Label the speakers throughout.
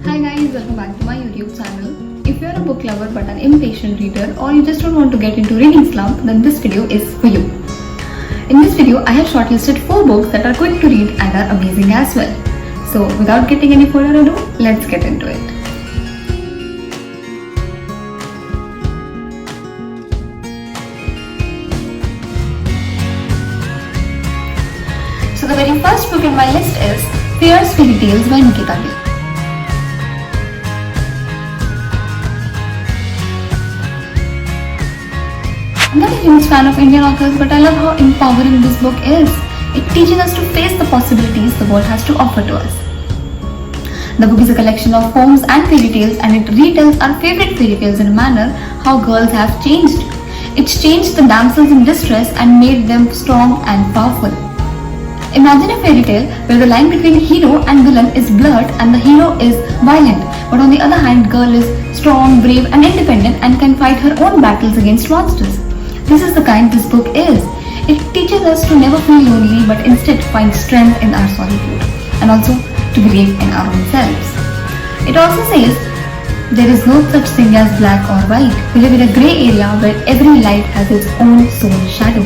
Speaker 1: Hi guys, welcome back to my YouTube channel. If you're a book lover but an impatient reader, or you just don't want to get into reading slump, then this video is for you. In this video, I have shortlisted 4 books that are quick to read and are amazing as well. So without getting any further ado, let's get into it. So the very first book in my list is Pearson Tales by Nikita Gill. I'm not a huge fan of Indian authors, but I love how empowering this book is. It teaches us to face the possibilities the world has to offer to us. The book is a collection of poems and fairy tales, and it retells our favorite fairy tales in a manner how girls have changed. It's changed the damsels in distress and made them strong and powerful. Imagine a fairy tale where the line between hero and villain is blurred and the hero is violent, but on the other hand, girl is strong, brave and independent and can fight her own battles against monsters. This is the kind this book is. It teaches us to never feel lonely but instead find strength in our solitude and also to believe in our own selves. It also says there is no such thing as black or white. We live in a grey area where every light has its own soul shadow.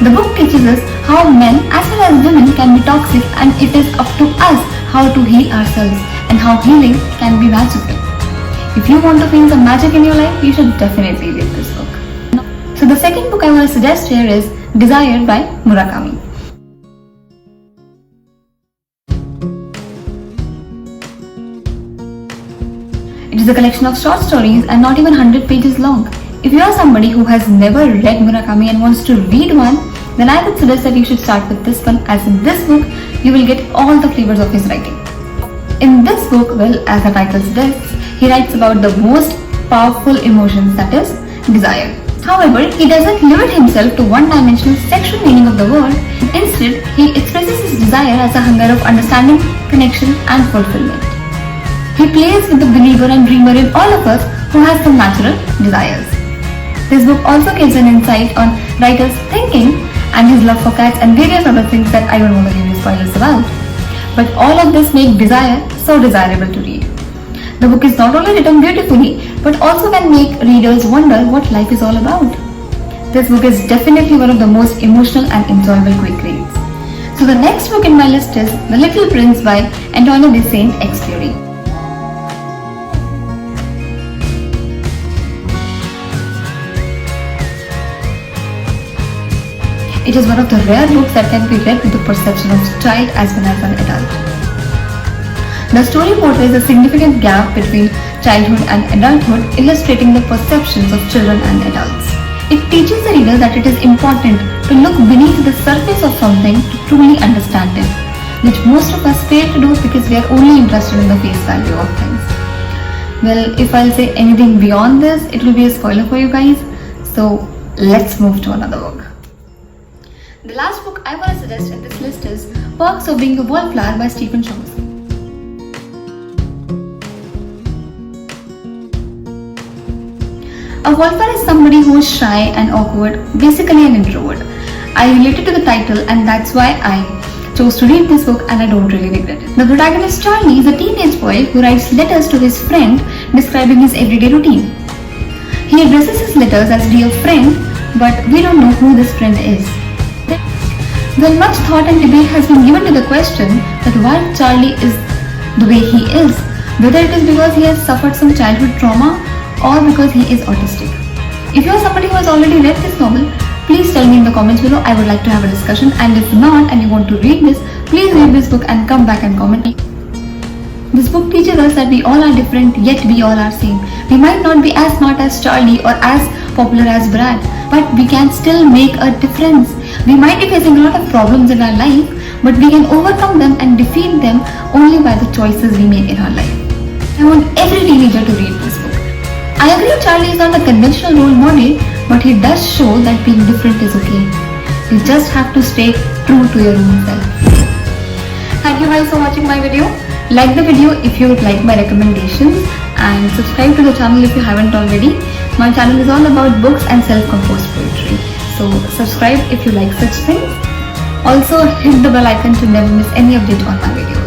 Speaker 1: The book teaches us how men as well as women can be toxic, and it is up to us how to heal ourselves and how healing can be magical. If you want to feel some magic in your life, you should definitely read this book. So the second book I want to suggest here is Desire by Murakami. It is a collection of short stories and not even 100 pages long. If you are somebody who has never read Murakami and wants to read one, then I would suggest that you should start with this one, as in this book you will get all the flavors of his writing. In this book, well, as the title suggests, he writes about the most powerful emotions, that is, desire. However, he doesn't limit himself to one-dimensional sexual meaning of the word. Instead, he expresses his desire as a hunger of understanding, connection and fulfillment. He plays with the believer and dreamer in all of us who has some natural desires. This book also gives an insight on writer's thinking and his love for cats and various other things that I don't want to give you spoilers about. But all of this makes desire so desirable to read. The book is not only written beautifully, but also can make readers wonder what life is all about. This book is definitely one of the most emotional and enjoyable quick reads. So the next book in my list is The Little Prince by Antonio de Saint-Exupéry. It is one of the rare books that can be read with the perception of a child as well as an adult. The story portrays a significant gap between childhood and adulthood, illustrating the perceptions of children and adults. It teaches the reader that it is important to look beneath the surface of something to truly understand it, which most of us fail to do because we are only interested in the face value of things. Well, if I'll say anything beyond this, it will be a spoiler for you guys. So let's move to another book. The last book I want to suggest in this list is Perks of Being a Wallflower by Stephen Chomsky. A wallflower is somebody who is shy and awkward, basically an introvert. I related to the title, and that's why I chose to read this book, and I don't really regret it. The protagonist Charlie is a teenage boy who writes letters to his friend describing his everyday routine. He addresses his letters as dear friend, but we don't know who this friend is. Well, much thought and debate has been given to the question that why Charlie is the way he is, whether it is because he has suffered some childhood trauma or because he is autistic. If you are somebody who has already read this novel, please tell me in the comments below. I would like to have a discussion, and if not and you want to read this, please read this book and come back and comment. This book teaches us that we all are different, yet we all are same. We might not be as smart as Charlie or as popular as Brad, but we can still make a difference. We might be facing a lot of problems in our life, but we can overcome them and defeat them only by the choices we make in our life. I want every teenager to read this book. I agree Charlie is not a conventional role model, but he does show that being different is okay. You just have to stay true to your own self. Thank you guys for watching my video. Like the video if you would like my recommendations, and subscribe to the channel if you haven't already. My channel is all about books and self-composed poetry. So subscribe if you like such things. Also hit the bell icon to never miss any update on my videos.